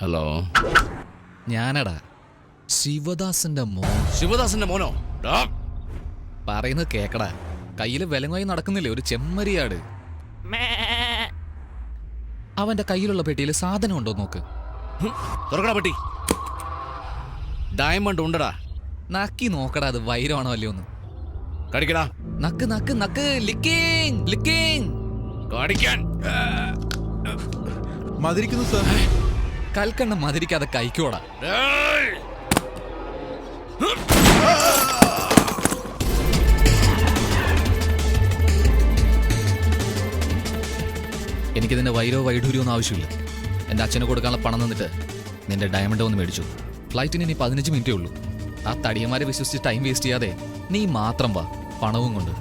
Hello, ഞാനടാ ശിവദാസന്റെ മോൻ. ശിവദാസന്റെ മോനോ? പറയുന്നത് കേക്കടാ. കയ്യില് വിലങ്ങായി നടക്കുന്നില്ലേ ഒരു ചെമ്മരിയാട്. അവന്റെ കയ്യിലുള്ള പെട്ടിയിൽ സാധനം ഉണ്ടോ നോക്ക്. തുറക്കടാ പെട്ടി. ഡയമണ്ട് ഉണ്ടടാ. നക്കി നോക്കടാ, അത് വൈരമാണോ അല്ലയോ ഒന്ന്. കടിക്കടാ. നക്ക് നക്ക് നക്ക്. ലിക്കിങ് ലിക്കിങ്. കടിക്കാൻ. മതിരിക്കുന്നു സാർ. കൽക്കണ്ണം മതിരിക്കാതെ കൈക്കോടാ. എനിക്കിതിന്റെ വൈരോ വൈഡൂര്യോ ഒന്നും ആവശ്യമില്ല. എൻ്റെ അച്ഛന് കൊടുക്കാനുള്ള പണം തന്നിട്ട് നിന്റെ ഡയമണ്ട് ഒന്ന് മേടിച്ചു. ഫ്ലൈറ്റിന് ഇനി 15 മിനിറ്റേ ഉള്ളൂ. ആ തടിയന്മാരെ വിശ്വസിച്ച് ടൈം വേസ്റ്റ് ചെയ്യാതെ നീ മാത്രം വാ, പണവും കൊണ്ട്.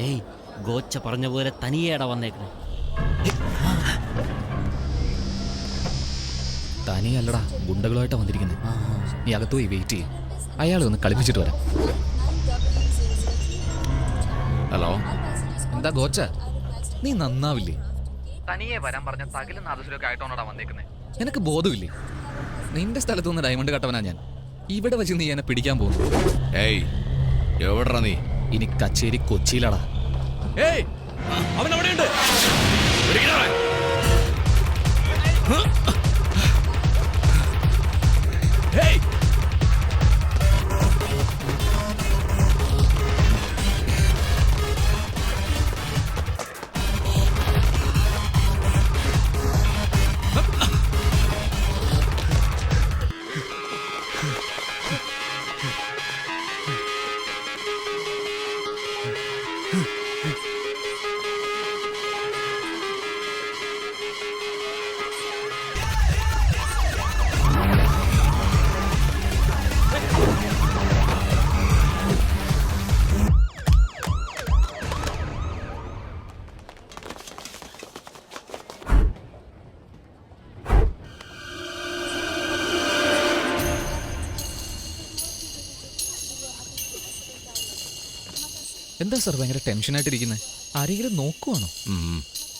ഏയ്, ഗോച്ച പറഞ്ഞ പോലെ തനിയേടാ വന്നേക്കണേ. തനിയല്ലടാ, ഗുണ്ടകളുമായിട്ടാ വന്നിരിക്കുന്നത്. നീ അകത്ത് പോയി വെയിറ്റ് ചെയ്യും. അയാളെ ഒന്ന് കളിപ്പിച്ചിട്ട് വരാം. ഹലോ, എന്താ ഗോച്ച, നീ നന്നാവില്ലേ? തനിയെ വരാൻ പറഞ്ഞ തകിലും നാദസ്വരമൊക്കെ ആയിട്ടോണോടാ വന്നേക്കുന്നത്. നിനക്ക് ബോധമില്ലേ? നിന്റെ സ്ഥലത്ത് നിന്ന് ഡയമണ്ട് കട്ടവനാ ഞാൻ. ഇവിടെ വെച്ച് നീ എന്നെ പിടിക്കാൻ പോകുന്നു. ഏയ്, എവിടെടാ നീ? ഇനി കച്ചേരി കൊച്ചിയിലാടാ. ഏയ്, അവൻ അവിടെയുണ്ട്. ഏയ്, എന്താ സാർ ഭയങ്കര ടെൻഷനായിട്ടിരിക്കുന്നത്? ആരെങ്കിലും നോക്കുവാണോ?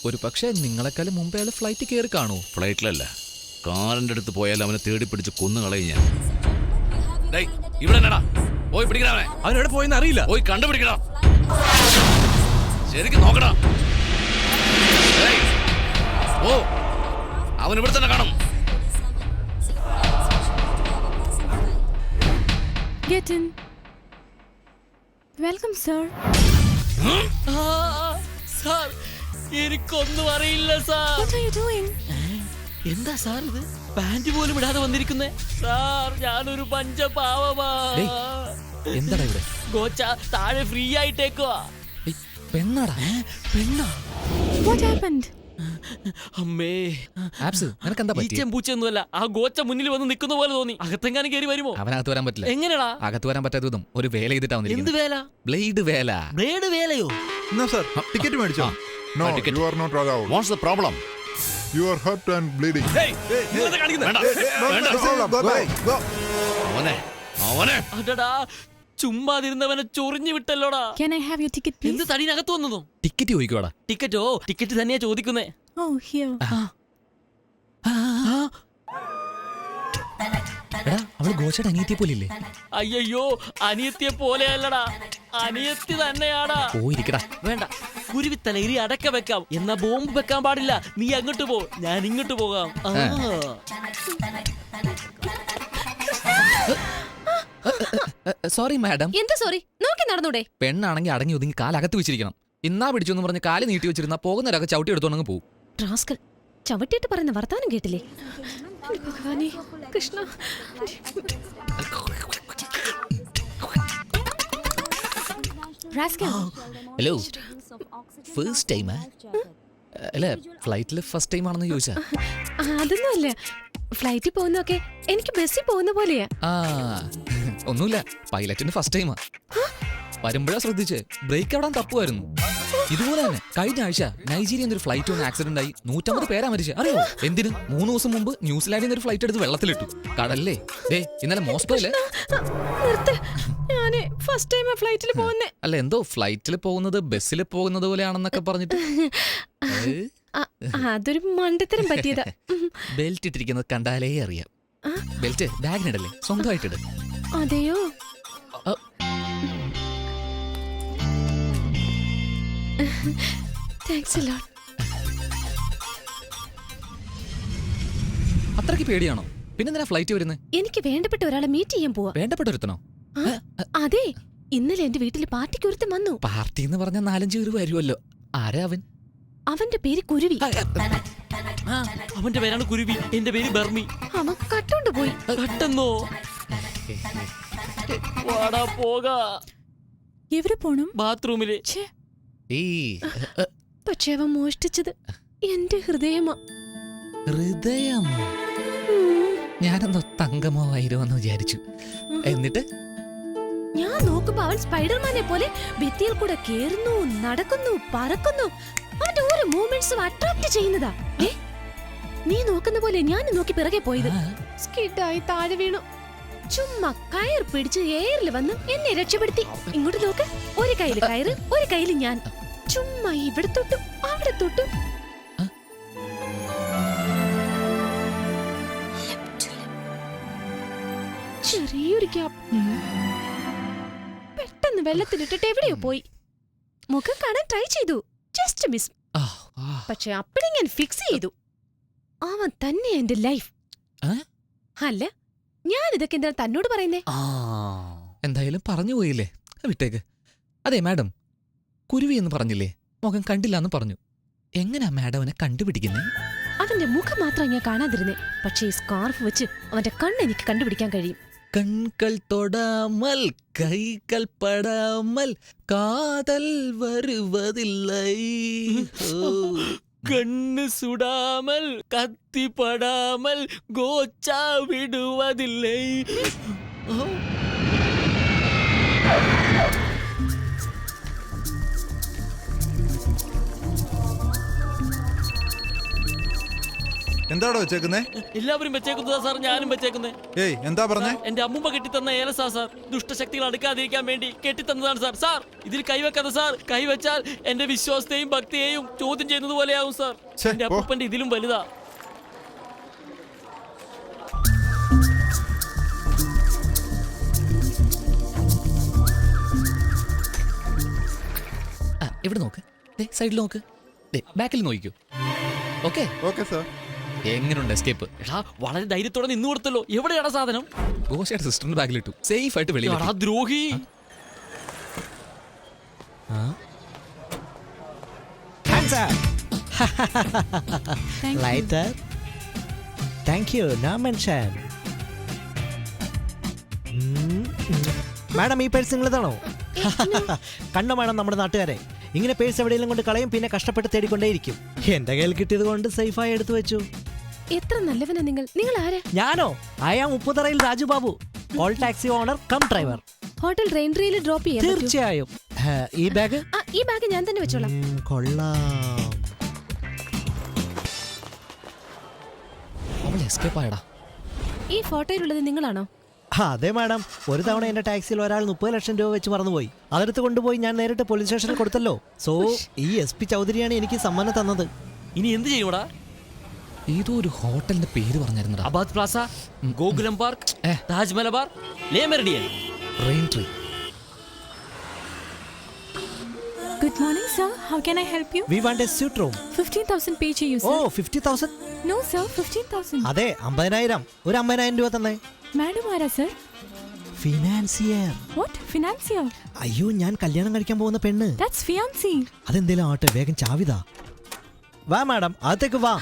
ഒരു പക്ഷേ നിങ്ങളെക്കാളും മുമ്പേ അയാൾ ഫ്ലൈറ്റ് കയറി കാണുമോ? ഫ്ലൈറ്റിലല്ല, കാറിന്റെ അടുത്ത് പോയാൽ അവനെ തേടി പിടിച്ച് കൊന്നു കളയും ഞാൻ. ഇവിടെ പോയി പിടിക്കണ. അവനെവിടെ പോയെന്ന് അറിയില്ല. പോയി കണ്ടുപിടിക്കടാ. ശരിക്കും നോക്കടാ. ഓ, അവൻ ഇവിടെ തന്നെ കാണും. Get in. Welcome, sir. Sir, എനിക്കൊന്നും അറിയില്ല sir. What are you doing? എന്താ സാർ ഇത്? പാന്റ് പോലും ഇടാതെ വന്നിരിക്കുന്നേ. സാർ, ഞാനൊരു പഞ്ചപാവമാ. എന്താടാ ഇവിടെ? ഗോച്ച താഴെ ഫ്രീ ആയിട്ടേക്കുവാ. പെണ്ണാടാ. പെണ്ണാ? What happened? അമ്മേ, ആപ്സ്, നിനക്കെന്താ പറ്റി? ഈച്ചമ്പൂച്ചൊന്നുമല്ല, ആ ഗോച്ച മുന്നിൽ വന്ന് നിൽക്കുന്ന പോലെ തോന്നി. അകത്തെങ്ങാനും കയറി വരുമോ? അവനകത്ത് വരാൻ പറ്റില്ല. എങ്ങനെടാ അകത്ത് വരാൻ പറ്റാത്തതും ഒരു വേല ചെയ്തിട്ടാ എന്ത് വന്നിരിക്കുന്നത്. വേല? ബ്ലേഡ് വേല. ബ്ലേഡ് വേലയോ? എന്നാ സാർ ടിക്കറ്റ് മേടിച്ചോ? No, ticket. you are not allowed. What's the problem? You are hurt and bleeding. വേണ്ട, വേണ്ട. Go. അവനെ, അവനെ. അടടാ, ചുമ്മാതിരുന്നവനെ ചൊറിഞ്ഞു വിട്ടല്ലോടാ. Can I have your ticket, please? എന്ത് തടിനകത്ത് വന്നതോ? ടിക്കറ്റ് ചോദിക്കുവാടാ. ടിക്കറ്റോ? ടിക്കറ്റ് തന്നെയാ ചോദിക്കുന്നേ. Oh, here. എടാ, അവള് ഗോച്ചയുടെ അനിയത്തിയെ പോലില്ലേ? അയ്യോ, അനിയത്തിയെ പോലെയല്ലടാ, അനിയത്തി തന്നെയാടാ. പോയിരിക്കടാ. വേണ്ട, കുരുവിത്തലയിരി അടക്ക വെക്കാം, എന്നാ ബോംബ് വെക്കാൻ പാടില്ല. നീ അങ്ങോട്ട് പോ, ഞാൻ ഇങ്ങോട്ട് പോകാം. Sorry madam. എന്ത് സോറി? നോക്കി നടന്നൂടെ? പെണ്ണാണെങ്കിൽ അടങ്ങി ഒതുങ്ങി കാലകത്ത് വെച്ചിരിക്കണം. ഇന്നാ പിടിച്ചു എന്ന് പറഞ്ഞ് കാല് നീട്ടി വെച്ചിരുന്ന പോകുന്നവരൊക്കെ ചവിട്ടി എടുത്തോണ്ടങ്ങ് പോകും. റാസ്കൽ, ചവിട്ടിയിട്ട് പറയുന്ന വർത്താനം കേട്ടില്ലേ? ഭഗവാനേ, കൃഷ്ണ. റാസ്കൽ. ഹലോ, ഫസ്റ്റ് ടൈമാ? അല്ല, ഫ്ലൈറ്റിൽ ഫസ്റ്റ് ടൈം ആണെന്ന് ചോദിച്ചാ? അതൊന്നുമല്ല, ഫ്ലൈറ്റിൽ പോകുന്നൊക്കെ എനിക്ക് ബസ്സിൽ പോകുന്ന പോലെയാ. ഒന്നുമില്ല, പൈലറ്റിന് ഫസ്റ്റ് ടൈമാ. വരുമ്പോഴാ ശ്രദ്ധിച്ച് ബ്രേക്ക് എവിടാൻ തപ്പുമായിരുന്നു. ഇതുപോലെ തന്നെ കഴിഞ്ഞ ആഴ്ച നൈജീരിയയിൽ നിന്ന് ഒരു ഫ്ലൈറ്റ് വന്ന് ആക്സിഡന്റ് ആയി 150 പേരാ മരിച്ചത്. അറിയോ എന്തിന്? 3 ദിവസം മുമ്പ് ന്യൂസിലാൻഡിൽ നിന്ന് ഒരു ഫ്ലൈറ്റ് എടുത്ത് വെള്ളത്തിലിട്ടു. കടലിലെ ഇന്നലെ മോസ്കോയിലെ. നിർത്ത്, ഞാന് ഫസ്റ്റ് ടൈം ഫ്ലൈറ്റിൽ പോകുന്നേ. അല്ല എന്തോ ഫ്ലൈറ്റിൽ പോകുന്നത് ബസ്സിൽ പോകുന്നത് പോലെയാണെന്നൊക്കെ പറഞ്ഞിട്ട് അതൊരു മണ്ടത്തരം പറ്റിയതാ. ബെൽറ്റ് ഇട്ടിരിക്കുന്നത് കണ്ടാലേ അറിയാം. ബെൽറ്റ് ബാഗിനിടല്ലേ, സ്വന്തമായിട്ടിട്. അതെയോ? Thanks a lot. അത്രയ്ക്ക് പേടിയാണോ? പിന്നെന്തിനാ ഫ്ലൈറ്റ് വരുന്നത്? എനിക്ക് വേണ്ടപ്പെട്ട ഒരാളെ മീറ്റ് ചെയ്യാൻ പോവാ. വേണ്ടപ്പെട്ട ഒരുത്തനോ? അതെ, ഇന്നലെ എന്റെ വീട്ടിൽ പാർട്ടിക്ക് ഒരുത്തൻ വന്നു. പാർട്ടി എന്ന് പറഞ്ഞ 4-5 പേര് വരുമല്ലോ. ആരാ അവൻ? അവന്റെ പേര് കുരുവി. അവന്റെ പേരാണ് കുരുവി, എന്റെ പേര് ബർമി. അവൻ കട്ടോണ്ട് പോയി. കട്ടെന്നോ? വാടാ പോകാ. എവിടെ പോണം? ബാത്റൂമില്. പക്ഷെ അവൻ മോഷ്ടിച്ചത് എന്റെ ഹൃദയമാ. ഹൃദയമോ? ഞാനെന്തോ തങ്കമോ വൈരമെന്ന് വിചാരിച്ചു. എന്നിട്ട് ഞാൻ നോക്കുമ്പോ അവൻ സ്പൈഡർമാനെ പോലെ ഭിത്തിയിൽ കൂടെ കേറുന്നു, നടക്കുന്നു, പറക്കുന്നു. അവന്റെ ഓരോ മൂവ്മെന്റ്സും അട്രാക്ട് ചെയ്യുന്നതാ. നീ നോക്കുന്ന പോലെ ഞാൻ നോക്കി പിറകെ പോയത്. സ്കിഡായി താഴെ വീണു. ചുമ്മാ കയർ പിടിച്ച് എയറിൽ വന്ന് എന്നെ രക്ഷപ്പെടുത്തി. ഇങ്ങോട്ട് നോക്ക്, ഒരു കയ്യില് കയറ്, ഒരു കയ്യില് ഞാൻ. ചുമ്മാ ഇവിടെ തൊട്ടു അവിടെ തൊട്ടു. ചെറിയൊരു ഗ്യാപ്പ്. പെട്ടെന്ന് വെള്ളത്തിലിട്ടിട്ട് എവിടെയോ പോയി. മുഖം കാണാൻ ട്രൈ ചെയ്തു, ജസ്റ്റ് മിസ്. പക്ഷെ അപ്പഴേ ഞാൻ ഫിക്സ് ചെയ്തു, അവൻ തന്നെ എന്റെ ലൈഫ്. അല്ല, ഞാൻ ഇതൊക്കെ എന്താ തന്നോട് പറയുന്നേ? എന്തായാലും പറഞ്ഞു പോയില്ലേ, വിട്ടേക്ക്. അതെ മാഡം, കുരുവി എന്ന് പറഞ്ഞില്ലേ, മുഖം കണ്ടില്ല എന്ന് പറഞ്ഞു. എങ്ങനെയാ മാഡം അവനെ കണ്ടുപിടിക്കുന്നേ? അവന്റെ മുഖം മാത്രം ഞാൻ കാണാതിരുന്നേ. പക്ഷേ ഈ സ്കാർഫ് വെച്ച് അവന്റെ കണ്ണ് എനിക്ക് കണ്ടുപിടിക്കാൻ കഴിയും. കൺകൾ തൊടാമൽ കൈകൾ പടാമൽ കാതൽ വരുവതില്ലേ. കണ്ണ് സുടാമൽ കത്തിപ്പടാമൽ ഗോച്ച വിടുവതില്ലേ. എന്താടോ വെച്ചേക്കുന്നേ? എല്ലാവരും വെച്ചേക്കുന്നതാ സാർ, ഞാനും വെച്ചേക്കുന്നേ. ഏയ് എന്താ പറഞ്ഞേ? എന്റെ അമ്മൂമ്മ കെട്ടിത്തന്ന ഏലസാ സാർ. ദുഷ്ടശക്തികൾ അടുക്കാതിരിക്കാൻ വേണ്ടി കെട്ടിത്തന്നതാണ് സാർ. സാർ ഇതിൽ കൈവെക്കാതെ സാർ. കൈവച്ചാൽ എന്റെ വിശ്വാസത്തെയും ഭക്തിയെയും ചോദ്യം ചെയ്യുന്നത് പോലെയാവും സാർ. എന്റെ അപ്പൂപ്പന്റെ ഇതിലും വലുതാ. ഇവിടെ നോക്ക്, സൈഡിൽ നോക്ക്, ബാക്കിൽ നോക്കൂ. Okay Okay, sir. എങ്ങനെയുണ്ട് എസ്കേപ്പ്? എടാ വളരെ ധൈര്യത്തോടെ നിന്ന് കൊടുത്തല്ലോ. എവിടെയാടാ സാധനം? ഗോശയുടെ സിസ്റ്ററിന്റെ ബാഗിലിട്ടു, സേഫ് ആയിട്ട് വെളിയിൽ. എടാ ദ്രോഹി. Lighter. Thank you. No mention. Madam, ഈ പേഴ്സ് നിങ്ങളതാണോ? കണ്ടോ മാഡം, നമ്മുടെ നാട്ടുകാരെ ഇങ്ങനെ പേഴ്സ് എവിടെയെങ്കിലും കൊണ്ട് കളയും, പിന്നെ കഷ്ടപ്പെട്ട് തേടിക്കൊണ്ടേയിരിക്കും. എന്റെ കയ്യിൽ കിട്ടിയത് കൊണ്ട് സേഫായി എടുത്തു വെച്ചു. എത്ര നല്ലവനാ നിങ്ങൾ. നിങ്ങൾ ആരാ? ഞാനോ? ആയാ ഉപ്പുതറയിൽ Raju Babu, all taxi owner cum driver. Hotel റെയിൻട്രിയിൽ ഡ്രോപ്പ് ചെയ്യാൻ പറ്റുമോ? തീർച്ചയായും. ഈ ബാഗ്? ഈ ബാഗ് ഞാൻ തന്നെ വെച്ചോളാം. കൊള്ളാം. അവൾ എസ്കേപ്പ് ആയടാ. ഈ ഫോട്ടോയിലുള്ളത് നിങ്ങളാണോ? അതെ മാഡം, ഒരു തവണ എന്റെ ടാക്സിയിൽ ഒരാൾ 30 ലക്ഷം രൂപ വെച്ച് മറന്നുപോയി. അതെടുത്ത് കൊണ്ടുപോയി ഞാൻ നേരിട്ട് പോലീസ് സ്റ്റേഷനിൽ കൊടുത്തല്ലോ. സോ ഈ SP ചൗധരിയാണ് എനിക്ക് സമ്മാനം തന്നത്. ഇനി എന്ത് ചെയ്യൂടാ? ഏതോ ഒരു ഹോട്ടലിന്റെ പേര് പറഞ്ഞിരുന്നടാ. Abad Plaza, Gokulam Park, Taj Malabar, Le Meridien. Raintree. Good morning, sir. How can I help you? We want a suite room. 15,000 pay to you, sir. Oh, 50,000? No, sir. 15,000. അതെ, 50,000. ഒരു 50,000 രൂപ തന്നെ. Madam, ആരാ sir? ഫിനാൻസിയർ. What? Financier? അയ്യോ, ഞാൻ കല്യാണം കഴിക്കാൻ പോകുന്ന പെണ്ണ്. That's fiancé. അതെന്തേലും ആട്ടെ, വേഗം ചാവിതാ. വാ മാഡം, അകത്തേക്ക് വാ.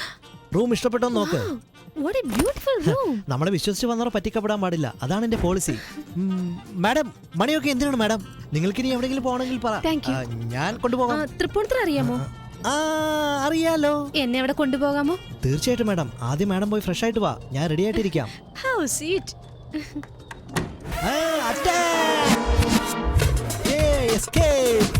റൂം ഇഷ്ടപ്പെട്ടോ നോക്ക്. What a beautiful room. നമ്മളെ വിശ്വസിച്ച് വന്നവർ പറ്റിക്കപ്പെടാൻ പാടില്ല, അതാണ് എന്റെ പോളിസി. മാഡം, മണിയൊക്കെ എന്തിനാണ് മാഡം? നിങ്ങൾക്ക് ഇനി എവിടെയെങ്കിലും പോകണമെങ്കിൽ പറ. Thank you. ഞാൻ കൊണ്ടുപോകാം. തൃപ്പൂണിത്തുറ അറിയാമോ? അറിയാലോ. എന്നെ അവിടെ കൊണ്ടുപോകാമോ? തീർച്ചയായിട്ടും മാഡം. ആദ്യം മാഡം പോയി ഫ്രഷ് ആയിട്ട് വാ, ഞാൻ റെഡി ആയിട്ടിരിക്കാം. How sweet. Escape!